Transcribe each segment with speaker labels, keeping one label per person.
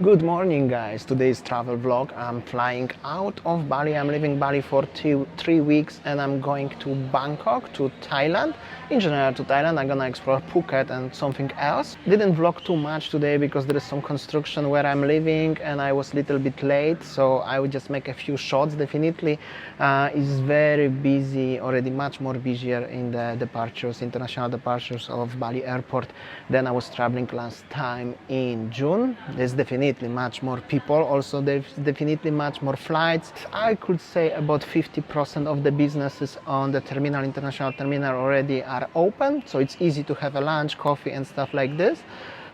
Speaker 1: Good morning guys, today's travel vlog. I'm flying out of Bali. I'm leaving Bali for 3 weeks and I'm going to Bangkok, to Thailand. In general to Thailand, I'm gonna explore Phuket and something else. Didn't vlog too much today because there is some construction where I'm living and I was a little bit late, so I will just make a few shots. Definitely it's very busy, already much more busier in the departures, international departures of Bali airport than I was traveling last time in June. There's definitely much more people, also there's definitely much more flights. I could say about 50% of the businesses on the terminal, international terminal, already are open, so it's easy to have a lunch, coffee and stuff like this.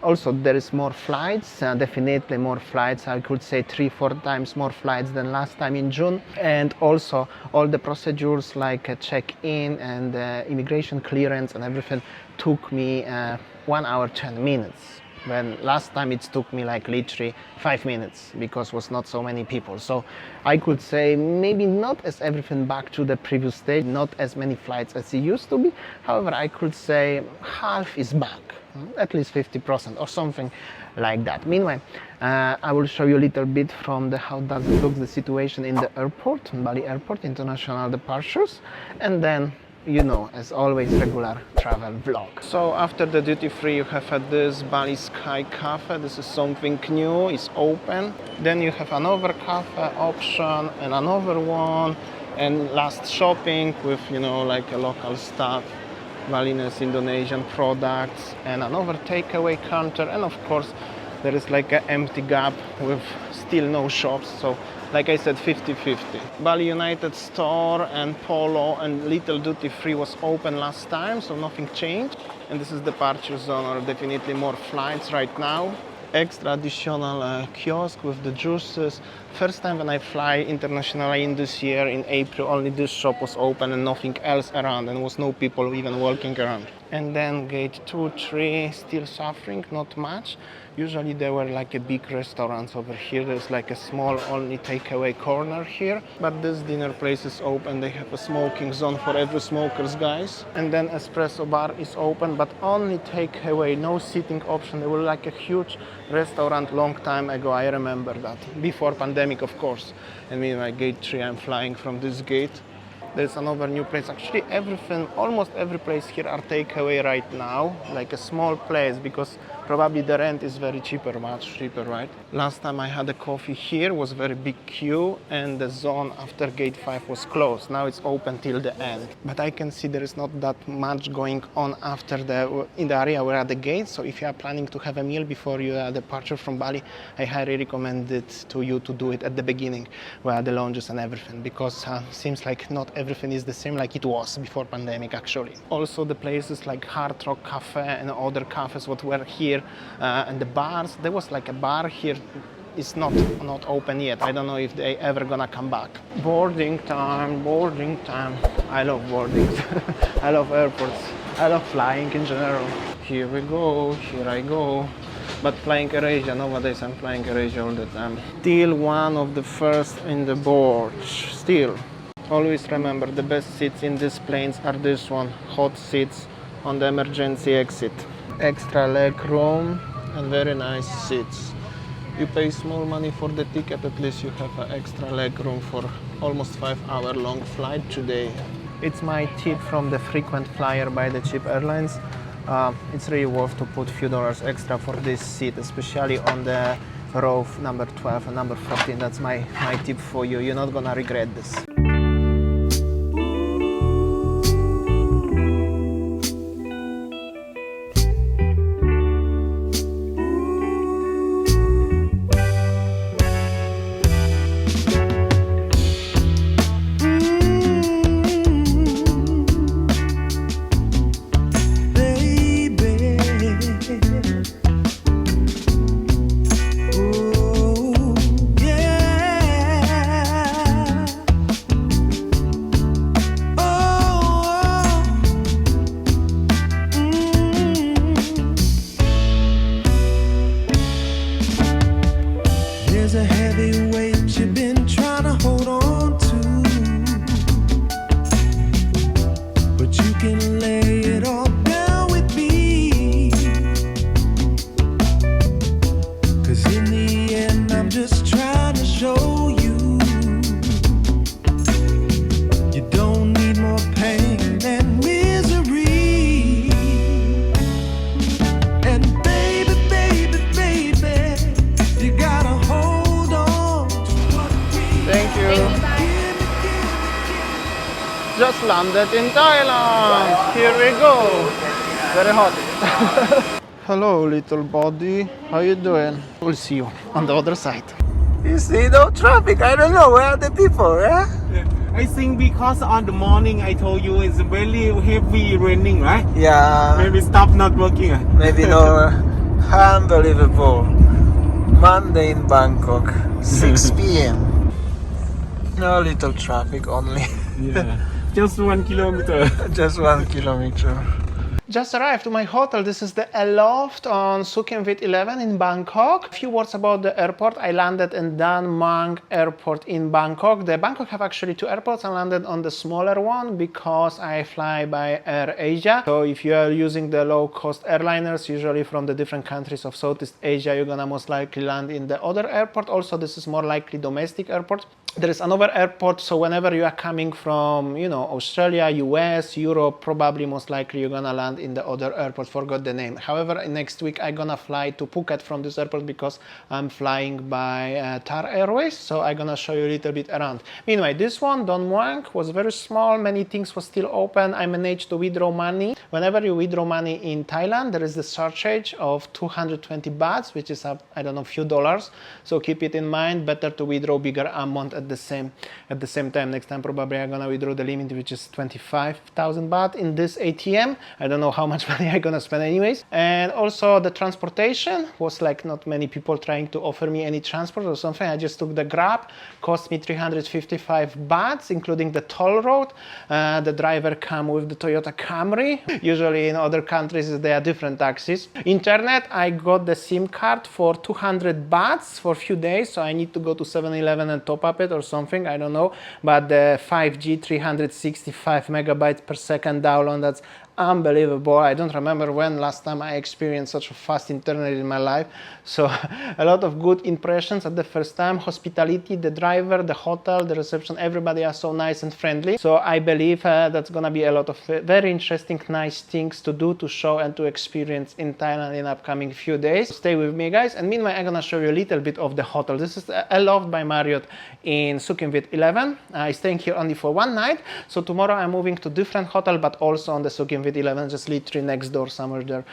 Speaker 1: Also there is more flights, definitely more flights. I could say 3-4 times more flights than last time in June. And also all the procedures like check-in and immigration clearance and everything took me 1 hour 10 minutes. When last time it took me like literally 5 minutes because was not so many people. So I could say maybe not as everything back to the previous stage, not as many flights as it used to be. However, I could say half is back, at least 50% or something like that. Meanwhile, I will show you a little bit from how does it look the situation in the airport, Bali airport, international departures, and then, you know, as always, regular travel vlog. So after the duty free you have had this Bali Sky Cafe. This is something new, it's open. Then you have another cafe option and another one, and last shopping with, you know, like a local stuff, Balinese Indonesian products, and another takeaway counter, and of course there is like an empty gap with still no shops. So like I said, 50-50. Bali United store and Polo and little duty free was open last time, so nothing changed. And this is the departure zone, or definitely more flights right now. Extra additional kiosk with the juices. First time when I fly internationally in this year in April, only this shop was open and nothing else around, and was no people even walking around. And then gate 2, 3 still suffering, not much. Usually there were like a big restaurants over here. There's like a small only takeaway corner here, but this dinner place is open. They have a smoking zone for every smokers, guys. And then espresso bar is open, but only takeaway, no sitting option. There was like a huge restaurant long time ago, I remember that, before pandemic of course. And meanwhile gate 3, I'm flying from this gate. There's another new place. Actually everything, almost every place here are takeaway right now, like a small place, because probably the rent is very cheaper, much cheaper, right? Last time I had a coffee here was very big queue, and the zone after gate 5 was closed. Now it's open till the end. But I can see there is not that much going on after in the area where are the gates. So if you are planning to have a meal before your departure from Bali, I highly recommend it to you to do it at the beginning, where are the lounges and everything, because seems like not everything is the same like it was before pandemic actually. Also the places like Hard Rock Cafe and other cafes what were here, and the bars, there was like a bar here, it's not open yet. I don't know if they ever gonna come back. Boarding time, boarding time. I love boardings. I love airports. I love flying in general. Here we go, here I go. But flying AirAsia, nowadays I'm flying AirAsia all the time. Still one of the first in the board, still. Always remember, the best seats in these planes are this one, hot seats on the emergency exit. Extra leg room and very nice seats. You pay small money for the ticket, at least you have an extra leg room for almost 5-hour long flight today. It's my tip from the frequent flyer by the cheap airlines. It's really worth to put a few dollars extra for this seat, especially on the row number 12 and number 14. That's my tip for you. You're not gonna regret this.
Speaker 2: In the and I'm just trying to show you you don't need more pain and misery. And baby, baby, baby, you gotta hold on to what we
Speaker 1: Thank you. Just landed in Thailand. Here we go. Very hot. Hello, little body. How you doing? We'll see you on the other side.
Speaker 3: You see, no traffic. I don't know where are the people, yeah?
Speaker 4: I think because on the morning I told you it's very heavy raining, right?
Speaker 3: Yeah,
Speaker 4: Maybe stop not working.
Speaker 3: maybe no. Unbelievable. Monday in Bangkok, 6 p.m. No little traffic only.
Speaker 4: Yeah. Just 1 kilometer.
Speaker 3: Just 1 kilometer.
Speaker 1: Just arrived to my hotel. This is the Aloft on Sukhumvit 11 in Bangkok. A few words about the airport. I landed in Dan Mang Airport in Bangkok. The Bangkok have actually two airports. I landed on the smaller one because I fly by Air Asia. So if you are using the low-cost airliners, usually from the different countries of Southeast Asia, you're gonna most likely land in the other airport. Also, this is more likely domestic airport. There is another airport, so whenever you are coming from, Australia, US, Europe, probably most likely you're gonna land in the other airport. Forgot the name. However, next week I'm gonna fly to Phuket from this airport because I'm flying by Thai Airways, so I'm gonna show you a little bit around. Meanwhile, this one, Don Muang, was very small. Many things were still open. I managed to withdraw money. Whenever you withdraw money in Thailand, there is the surcharge of 220 bahts, which is a few dollars. So keep it in mind. Better to withdraw bigger amount at the same time. Next time probably I'm gonna withdraw the limit, which is 25,000 baht in this ATM. I don't know how much money I'm gonna spend anyways. And also the transportation was like not many people trying to offer me any transport or something. I just took the Grab, cost me 355 bahts, including the toll road. The driver come with the Toyota Camry. Usually in other countries there are different taxis. Internet, I got the SIM card for 200 bahts for a few days, so I need to go to 7-Eleven and top up it or something, I don't know. But the 5G 365 megabytes per second download, that's unbelievable. I don't remember when last time I experienced such a fast internet in my life. So a lot of good impressions at the first time. Hospitality, the driver, the hotel, the reception, everybody are so nice and friendly. So I believe that's gonna be a lot of very interesting, nice things to do, to show and to experience in Thailand in upcoming few days. Stay with me, guys. And meanwhile, I'm gonna show you a little bit of the hotel. This is a Loft by Marriott in Sukhumvit 11. I'm staying here only for one night. So tomorrow I'm moving to different hotel, but also on the Sukhumvit 11, just literally next door somewhere there.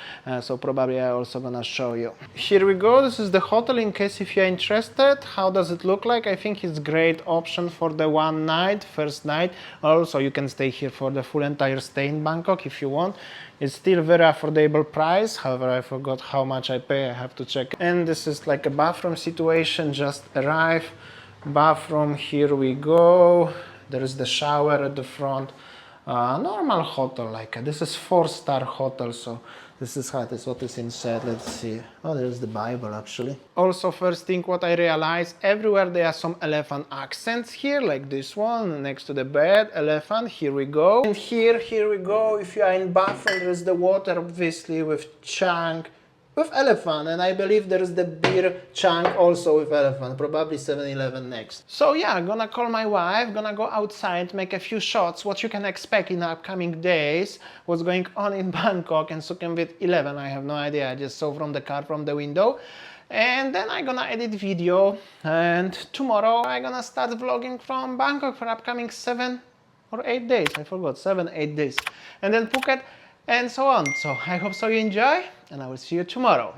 Speaker 1: So probably I'm also gonna show you. Here we go. This is the hotel in case if you're interested. How does it look like? I think it's great option for the one night, first night. Also, you can stay here for the full entire stay in Bangkok if you want. It's still very affordable price. However, I forgot how much I pay. I have to check. And this is like a bathroom situation. Just arrive. Bathroom, here we go. There is the shower at the front. Normal hotel, like this is 4-star hotel, so this is what is inside. Let's see. Oh, there's the Bible actually. Also, first thing what I realized, everywhere there are some elephant accents here, like this one next to the bed, elephant. Here we go. And here we go. If you are in bathroom, there is the water, obviously with chunk. With elephant, and I believe there is the beer chunk also with elephant, probably 7-Eleven next. So yeah, I'm gonna call my wife, gonna go outside, make a few shots, what you can expect in the upcoming days, what's going on in Bangkok and Sukhumvit 11, I have no idea, I just saw from the car, from the window. And then I'm gonna edit video, and tomorrow I'm gonna start vlogging from Bangkok for upcoming 7 or 8 days, I forgot, 7-8 days. And then Phuket, and so on. So I hope so you enjoy, and I will see you tomorrow.